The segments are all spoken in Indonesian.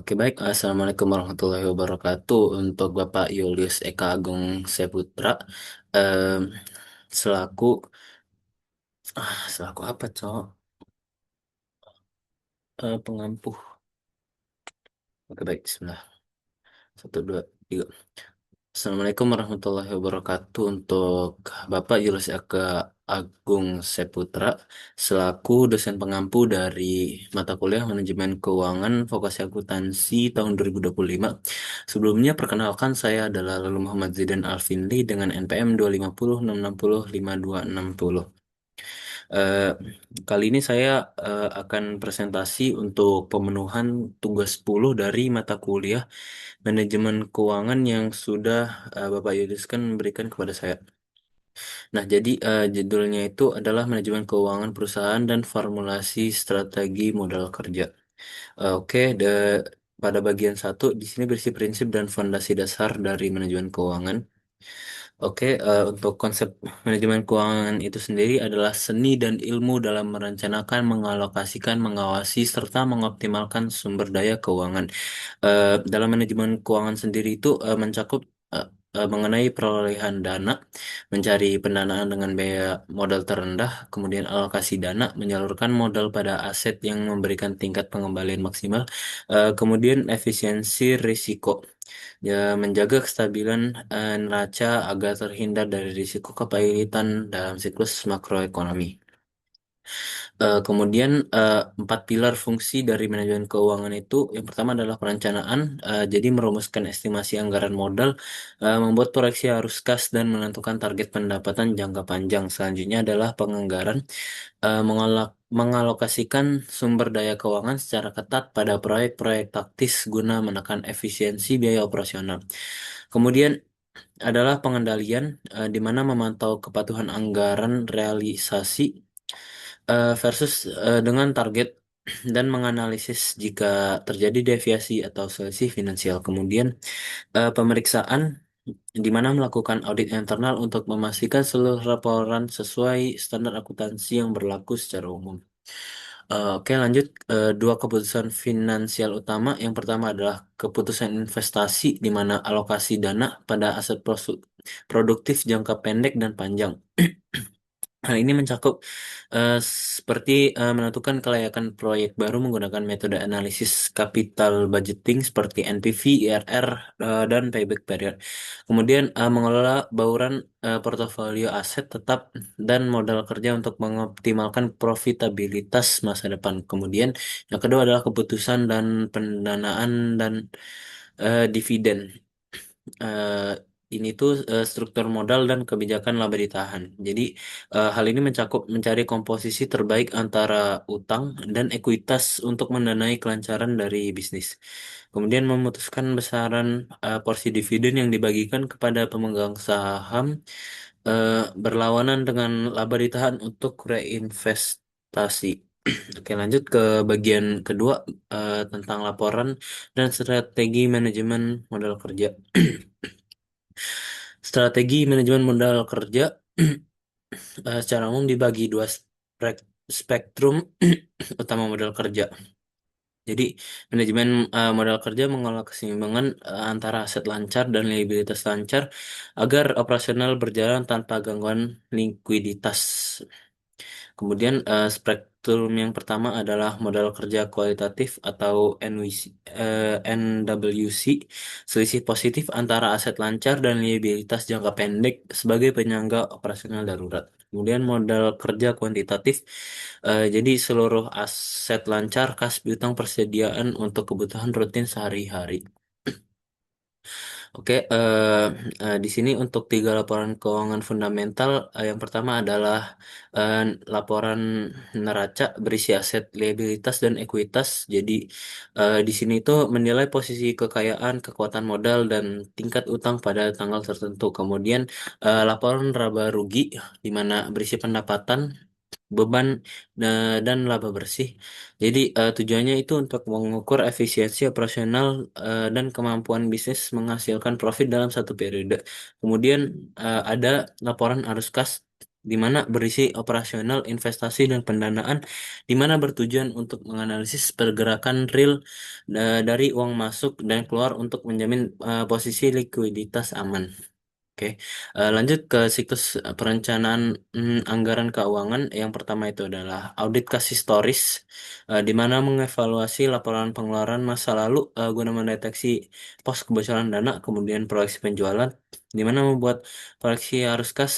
Oke, baik. Assalamualaikum warahmatullahi wabarakatuh. Untuk Bapak Julius Eka Agung Seputra, em, selaku selaku apa, Cok? Pengampu. Oke, baik. Bismillah. Satu, dua, tiga. Assalamualaikum warahmatullahi wabarakatuh. Untuk Bapak Julius Eka Agung Seputra, selaku dosen pengampu dari mata kuliah Manajemen Keuangan Vokasi Akuntansi tahun 2025. Sebelumnya, perkenalkan saya adalah Lalu Muhammad Zidan Alfinli dengan NPM 250 660 5260. Eh, Kali ini saya akan presentasi untuk pemenuhan tugas 10 dari mata kuliah Manajemen Keuangan yang sudah Bapak Yudis kan berikan kepada saya. Nah, jadi judulnya itu adalah Manajemen Keuangan Perusahaan dan Formulasi Strategi Modal Kerja. Oke, pada bagian satu di sini berisi prinsip dan fondasi dasar dari manajemen keuangan. Oke, untuk konsep manajemen keuangan itu sendiri adalah seni dan ilmu dalam merencanakan, mengalokasikan, mengawasi, serta mengoptimalkan sumber daya keuangan. Dalam manajemen keuangan sendiri itu mencakup mengenai perolehan dana, mencari pendanaan dengan biaya modal terendah, kemudian alokasi dana, menyalurkan modal pada aset yang memberikan tingkat pengembalian maksimal, kemudian efisiensi risiko. Ya, menjaga kestabilan neraca agar terhindar dari risiko kepailitan dalam siklus makroekonomi. Kemudian empat pilar fungsi dari manajemen keuangan itu, yang pertama adalah perencanaan, jadi merumuskan estimasi anggaran modal, membuat proyeksi arus kas dan menentukan target pendapatan jangka panjang. Selanjutnya adalah penganggaran, mengalokasikan sumber daya keuangan secara ketat pada proyek-proyek taktis guna menekan efisiensi biaya operasional. Kemudian adalah pengendalian, di mana memantau kepatuhan anggaran realisasi versus dengan target dan menganalisis jika terjadi deviasi atau selisih finansial. Kemudian pemeriksaan di mana melakukan audit internal untuk memastikan seluruh laporan sesuai standar akuntansi yang berlaku secara umum. Oke, lanjut. Dua keputusan finansial utama. Yang pertama adalah keputusan investasi, di mana alokasi dana pada aset produktif jangka pendek dan panjang. Hal ini mencakup seperti menentukan kelayakan proyek baru menggunakan metode analisis capital budgeting seperti NPV, IRR, dan payback period. Kemudian mengelola bauran portofolio aset tetap dan modal kerja untuk mengoptimalkan profitabilitas masa depan. Kemudian yang kedua adalah keputusan dan pendanaan dan dividen. eh, ini tuh struktur modal dan kebijakan laba ditahan. Jadi hal ini mencakup mencari komposisi terbaik antara utang dan ekuitas untuk mendanai kelancaran dari bisnis. Kemudian memutuskan besaran porsi dividen yang dibagikan kepada pemegang saham berlawanan dengan laba ditahan untuk reinvestasi. Oke, lanjut ke bagian kedua tentang laporan dan strategi manajemen modal kerja. Strategi manajemen modal kerja secara umum dibagi dua spektrum utama modal kerja. Jadi, manajemen modal kerja mengolah keseimbangan antara aset lancar dan liabilitas lancar agar operasional berjalan tanpa gangguan likuiditas. Kemudian spektrum yang pertama adalah modal kerja kualitatif atau NWC, selisih positif antara aset lancar dan liabilitas jangka pendek sebagai penyangga operasional darurat. Kemudian modal kerja kuantitatif, jadi seluruh aset lancar, kas piutang, persediaan untuk kebutuhan rutin sehari-hari. Oke, di sini untuk tiga laporan keuangan fundamental, yang pertama adalah eh, laporan neraca berisi aset, liabilitas, dan ekuitas. Jadi di sini itu menilai posisi kekayaan, kekuatan modal, dan tingkat utang pada tanggal tertentu. Kemudian laporan laba rugi, di mana berisi pendapatan, beban dan laba bersih. Jadi tujuannya itu untuk mengukur efisiensi operasional dan kemampuan bisnis menghasilkan profit dalam satu periode. Kemudian ada laporan arus kas. di mana berisi operasional, investasi, dan pendanaan, di mana bertujuan untuk menganalisis pergerakan real dari uang masuk dan keluar untuk menjamin posisi likuiditas aman. Oke, lanjut ke siklus perencanaan anggaran keuangan. Yang pertama itu adalah audit kas historis, di mana mengevaluasi laporan pengeluaran masa lalu guna mendeteksi pos kebocoran dana, kemudian proyeksi penjualan, di mana membuat proyeksi arus kas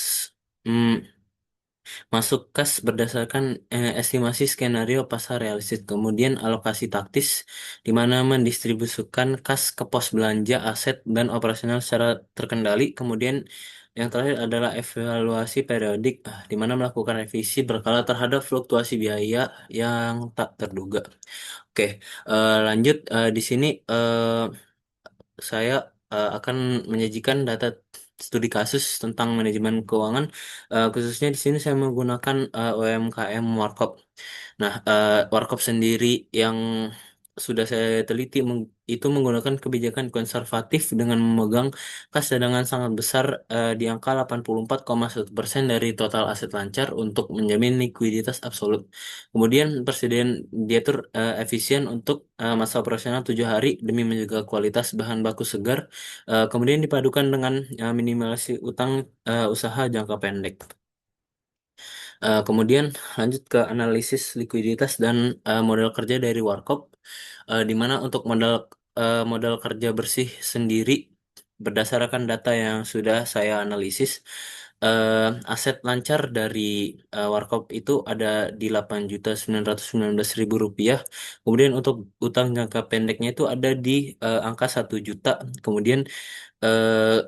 masuk kas berdasarkan estimasi skenario pasar realistis. Kemudian alokasi taktis, di mana mendistribusikan kas ke pos belanja, aset, dan operasional secara terkendali. Kemudian yang terakhir adalah evaluasi periodik, di mana melakukan revisi berkala terhadap fluktuasi biaya yang tak terduga. Oke, lanjut di sini saya akan menyajikan data studi kasus tentang manajemen keuangan. Khususnya di sini saya menggunakan UMKM Warkop. Nah, Warkop sendiri yang sudah saya teliti itu menggunakan kebijakan konservatif dengan memegang kas cadangan sangat besar di angka 84,1% dari total aset lancar untuk menjamin likuiditas absolut. Kemudian persediaan diatur efisien untuk masa operasional 7 hari demi menjaga kualitas bahan baku segar. Kemudian dipadukan dengan minimalisasi utang usaha jangka pendek. Kemudian lanjut ke analisis likuiditas dan model kerja dari Warkop, di mana untuk modal kerja bersih sendiri berdasarkan data yang sudah saya analisis, aset lancar dari Warkop itu ada di 8.919.000 rupiah. Kemudian untuk utang jangka pendeknya itu ada di angka 1 juta. Kemudian eh,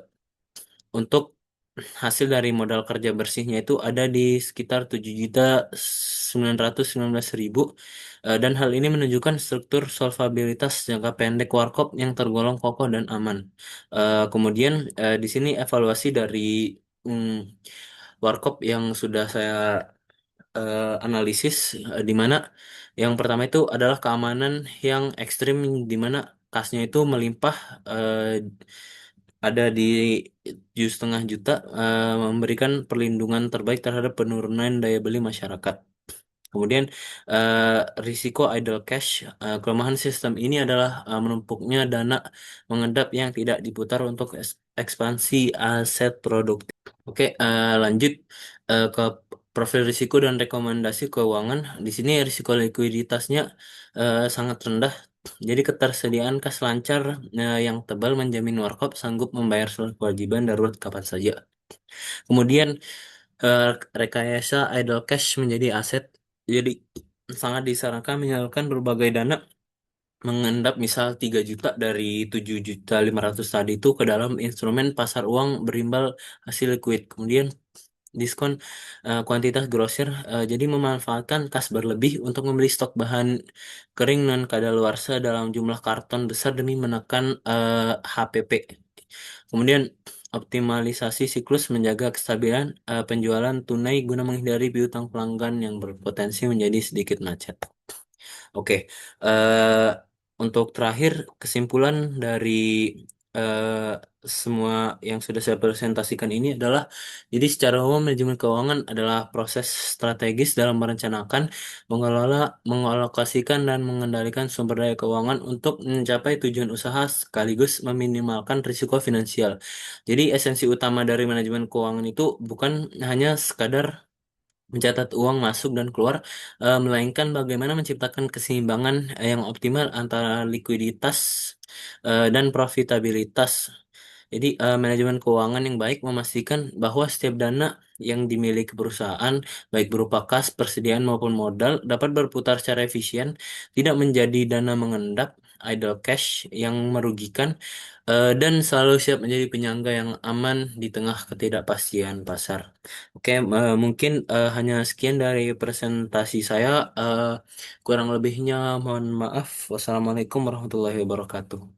untuk hasil dari modal kerja bersihnya itu ada di sekitar 7.919.000, dan hal ini menunjukkan struktur solvabilitas jangka pendek Warkop yang tergolong kokoh dan aman. Kemudian di sini evaluasi dari mm, Warkop yang sudah saya analisis, di mana yang pertama itu adalah keamanan yang ekstrim, di mana kasnya itu melimpah, eh, ada di 7,5 juta, memberikan perlindungan terbaik terhadap penurunan daya beli masyarakat. Kemudian eh, risiko idle cash, kelemahan sistem ini adalah menumpuknya dana mengendap yang tidak diputar untuk ekspansi aset produktif. Oke, lanjut ke profil risiko dan rekomendasi keuangan. Di sini risiko likuiditasnya sangat rendah. Jadi ketersediaan kas lancar yang tebal menjamin Warkop sanggup membayar seluruh kewajiban darurat kapan saja. Kemudian eh, rekayasa idle cash menjadi aset. Jadi sangat disarankan menyalurkan berbagai dana mengendap misal 3 juta dari 7.500.000 tadi itu ke dalam instrumen pasar uang berimbal hasil liquid. Kemudian diskon kuantitas grosir, jadi memanfaatkan kas berlebih untuk membeli stok bahan kering non kadaluarsa dalam jumlah karton besar demi menekan HPP. Kemudian optimalisasi siklus menjaga kestabilan penjualan tunai guna menghindari piutang pelanggan yang berpotensi menjadi sedikit macet. Oke, eh, untuk terakhir kesimpulan dari eh, semua yang sudah saya presentasikan ini adalah, jadi secara umum manajemen keuangan adalah proses strategis dalam merencanakan, mengelola, mengalokasikan, dan mengendalikan sumber daya keuangan untuk mencapai tujuan usaha sekaligus meminimalkan risiko finansial. Jadi esensi utama dari manajemen keuangan itu bukan hanya sekadar mencatat uang masuk dan keluar, melainkan bagaimana menciptakan keseimbangan yang optimal antara likuiditas dan profitabilitas. Jadi, manajemen keuangan yang baik memastikan bahwa setiap dana yang dimiliki perusahaan, baik berupa kas, persediaan maupun modal, dapat berputar secara efisien, tidak menjadi dana mengendap, idle cash yang merugikan, dan selalu siap menjadi penyangga yang aman di tengah ketidakpastian pasar. Oke, mungkin hanya sekian dari presentasi saya. Kurang lebihnya mohon maaf. Wassalamualaikum warahmatullahi wabarakatuh.